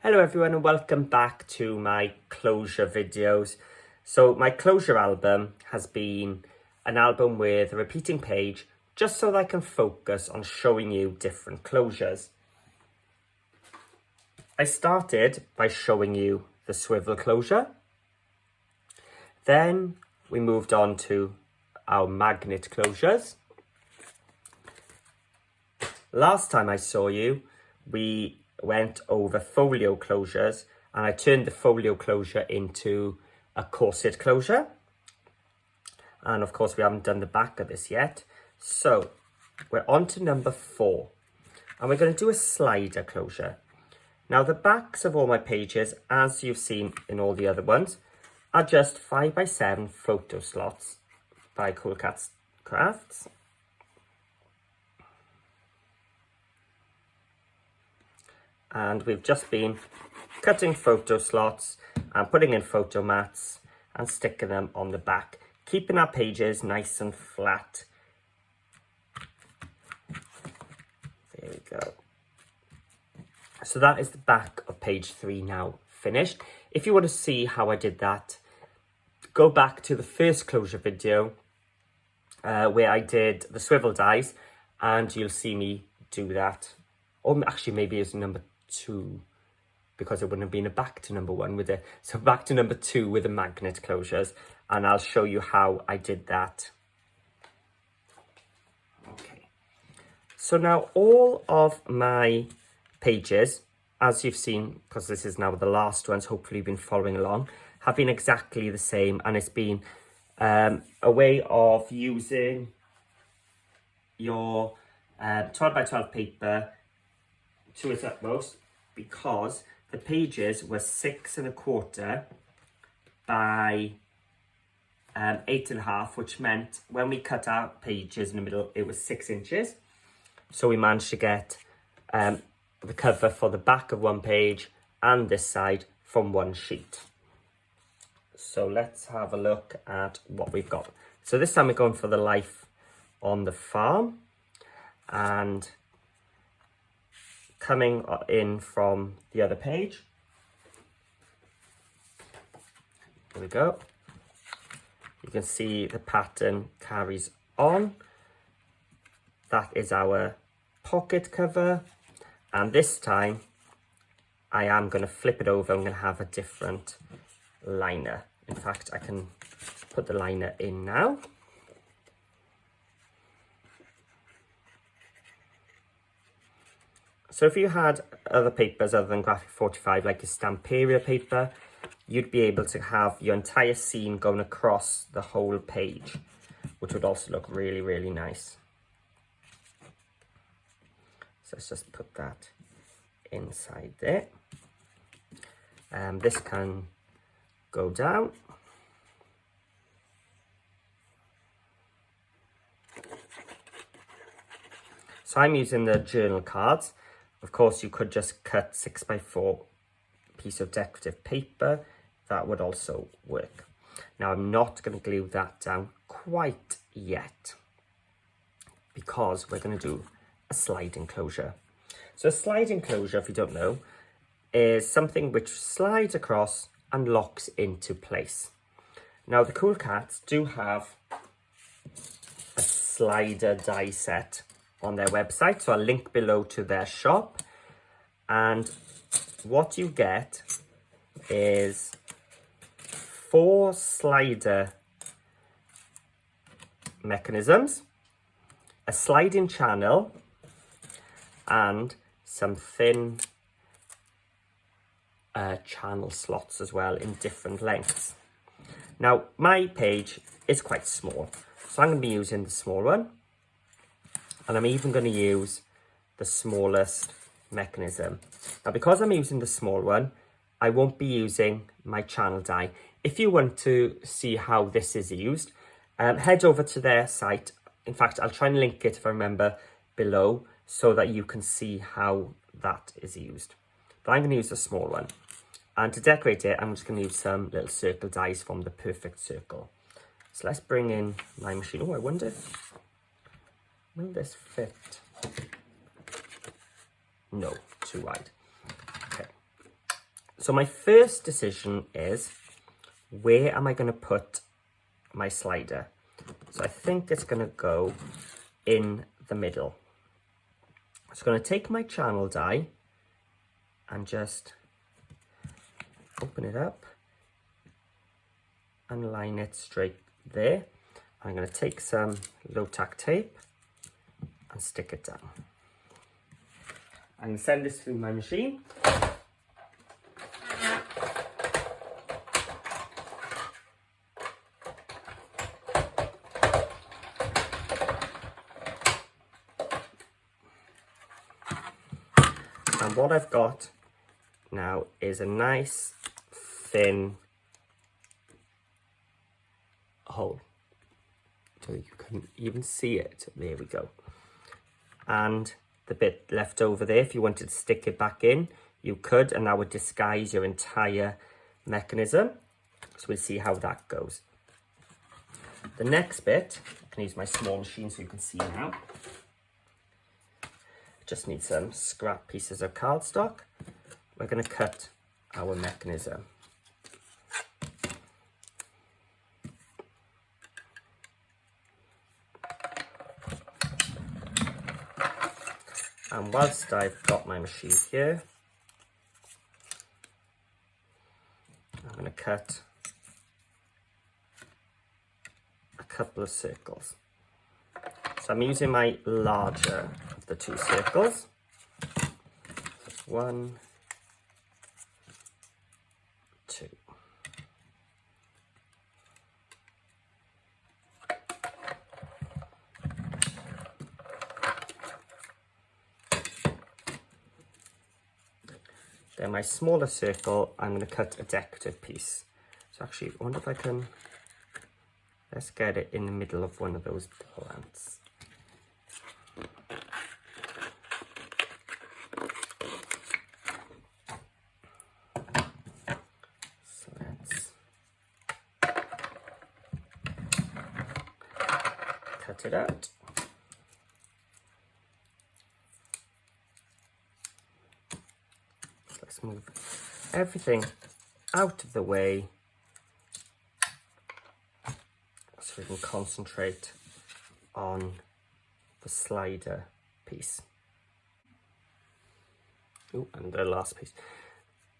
Hello everyone and welcome back to my closure videos. So my closure album has been an album with a repeating page just so that I can focus on showing you different closures. I started by showing you the swivel closure. Then we moved on to our magnet closures. Last time I saw you, we went over folio closures and I turned the folio closure into a corset closure. And of course we haven't done the back of this yet. So we're on to number 4 and we're going to do a slider closure. Now the backs of all my pages, as you've seen in all the other ones, are just 5x7 photo slots by Cool Katz Crafts. And we've just been cutting photo slots and putting in photo mats and sticking them on the back, keeping our pages nice and flat. There we go. So that is the back of page 3 now finished. If you want to see how I did that, go back to the first closure video where I did the swivel dies, and you'll see me do that. Or actually maybe it's number 2, because it wouldn't have been a back to number 1 with it. So back to number 2 with the magnet closures, and I'll show you how I did that. Okay, so now all of my pages, as you've seen, because this is now the last ones, hopefully you've been following along, have been exactly the same, and it's been a way of using your 12x12 paper to its utmost, because the pages were 6 1/4 by 8 1/2, which meant when we cut our pages in the middle, it was 6 inches. So we managed to get the cover for the back of one page and this side from one sheet. So let's have a look at what we've got. So this time we're going for the life on the farm, and coming in from the other page. There we go. You can see the pattern carries on. That is our pocket cover. And this time I am going to flip it over. I'm going to have a different liner. In fact, I can put the liner in now. So if you had other papers other than Graphic45, like your Stamperia paper, you'd be able to have your entire scene going across the whole page, which would also look really, really nice. So let's just put that inside there. This can go down. So I'm using the journal cards. Of course, you could just cut 6x4 piece of decorative paper. That would also work. Now, I'm not going to glue that down quite yet, because we're going to do a sliding closure. So a sliding closure, if you don't know, is something which slides across and locks into place. Now, the Cool Katz do have a slider die set on their website, so I'll link below to their shop, and what you get is 4 slider mechanisms, a sliding channel, and some thin channel slots as well in different lengths. Now my page is quite small, so I'm going to be using the small one. And I'm even going to use the smallest mechanism. Now, because I'm using the small one, I won't be using my channel die. If you want to see how this is used, head over to their site. In fact, I'll try and link it, if I remember, below, so that you can see how that is used. But I'm going to use the small one. And to decorate it, I'm just going to use some little circle dies from the Perfect Circle. So let's bring in my machine. Oh, I wonder, will this fit? No, too wide. Okay. So my first decision is, where am I going to put my slider? So I think it's going to go in the middle. I'm just going to take my channel die and just open it up and line it straight there. I'm going to take some low tack tape and stick it down. I'm going to send this through my machine. And what I've got now is a nice thin hole. So you can even see it. There we go. And the bit left over there, if you wanted to stick it back in, you could, and that would disguise your entire mechanism. So we'll see how that goes. The next bit, I can use my small machine so you can see now. Just need some scrap pieces of cardstock. We're going to cut our mechanism. And whilst I've got my machine here, I'm going to cut a couple of circles. So I'm using my larger of the two circles. Just 1, 2. Then my smaller circle, I'm going to cut a decorative piece. So actually, I wonder if I can, let's get it in the middle of one of those plants. So let's cut it out. Let's move everything out of the way so we can concentrate on the slider piece. Oh, and the last piece.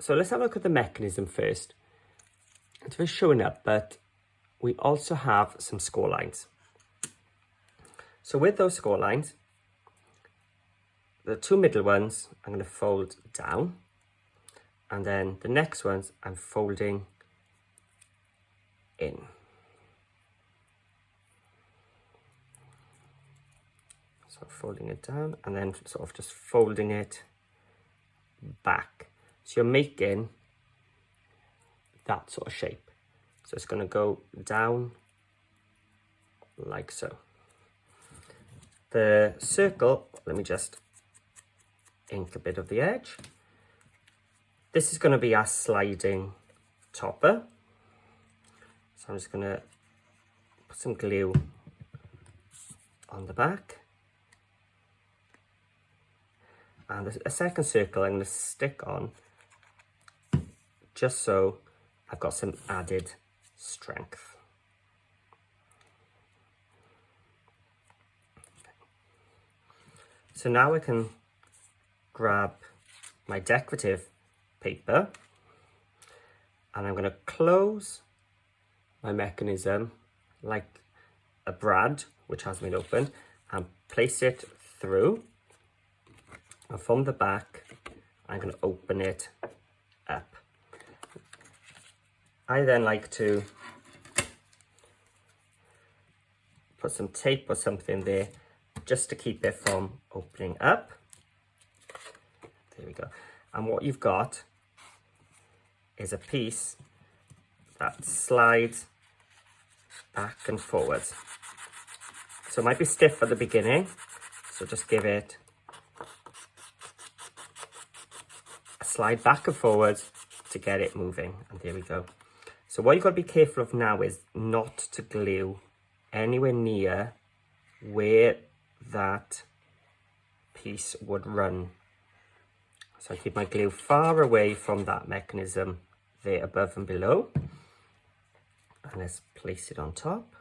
So let's have a look at the mechanism first. It's very showing up, but we also have some score lines. So with those score lines, the two middle ones I'm going to fold down. And then the next ones I'm folding in. So folding it down and then sort of just folding it back. So you're making that sort of shape. So it's going to go down like so. The circle, let me just ink a bit of the edge. This is going to be our sliding topper. So I'm just going to put some glue on the back. And a second circle I'm going to stick on just so I've got some added strength. So now I can grab my decorative paper and I'm going to close my mechanism like a brad which has been opened and place it through, and from the back I'm going to open it up. I then like to put some tape or something there just to keep it from opening up. There we go. And what you've got is a piece that slides back and forwards. So it might be stiff at the beginning, so just give it a slide back and forwards to get it moving. And there we go. So what you've got to be careful of now is not to glue anywhere near where that piece would run So I keep my glue far away from that mechanism there above and below. And let's place it on top.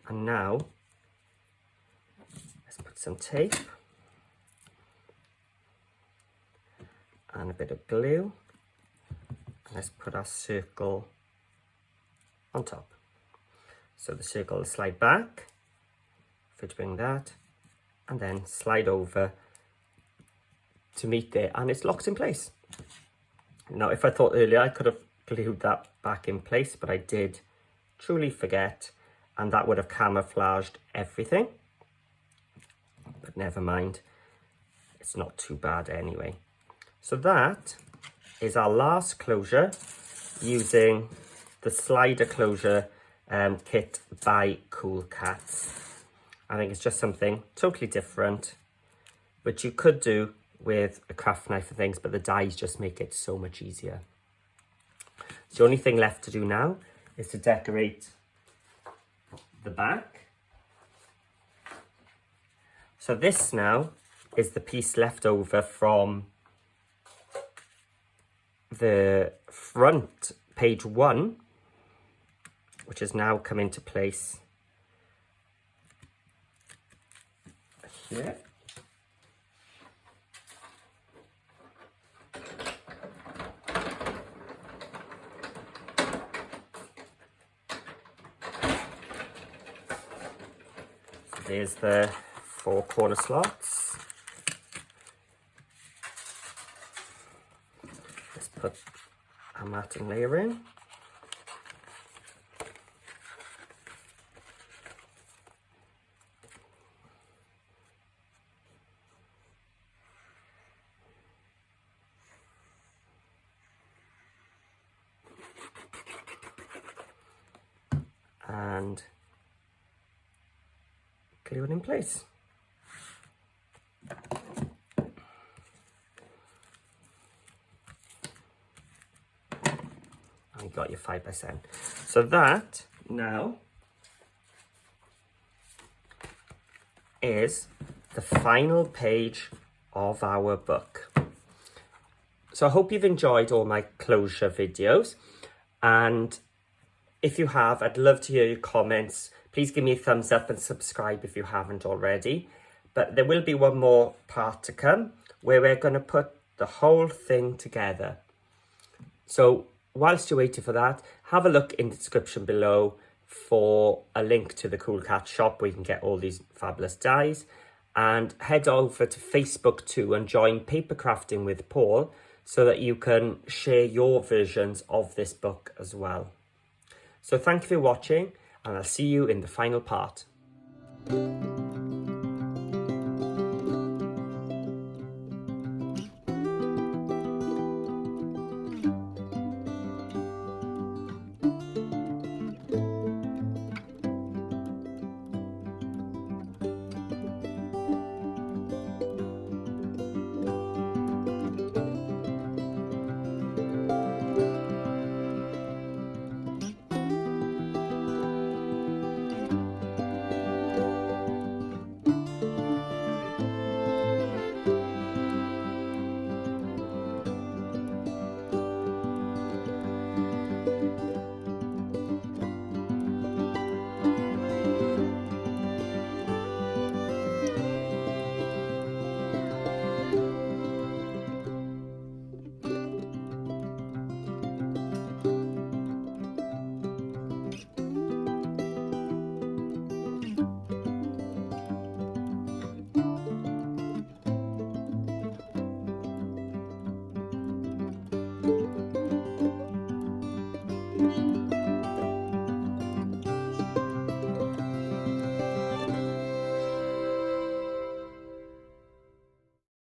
And now, let's put some tape and a bit of glue. And let's put our circle on top. So the circle will slide back, if we bring that, and then slide over to meet there, and it's locked in place. Now, if I thought earlier I could have glued that back in place, but I did truly forget, and that would have camouflaged everything. But never mind, it's not too bad anyway. So that is our last closure using the slider closure kit by Cool Katz. I think it's just something totally different, which you could do with a craft knife and things, but the dies just make it so much easier. So the only thing left to do now is to decorate the back. So this now is the piece left over from the front page 1, which has now come into place here. So there's the 4 corner slots. Let's put our matting layer in. And glue it in place. And you got your 5x10. So that now is the final page of our book. So I hope you've enjoyed all my closure videos, and if you have, I'd love to hear your comments. Please give me a thumbs up and subscribe if you haven't already. But there will be one more part to come where we're going to put the whole thing together. So whilst you're waiting for that, have a look in the description below for a link to the Cool Katz shop where you can get all these fabulous dies. And head over to Facebook too and join Paper Crafting with Paul so that you can share your versions of this book as well. So thank you for watching, and I'll see you in the final part.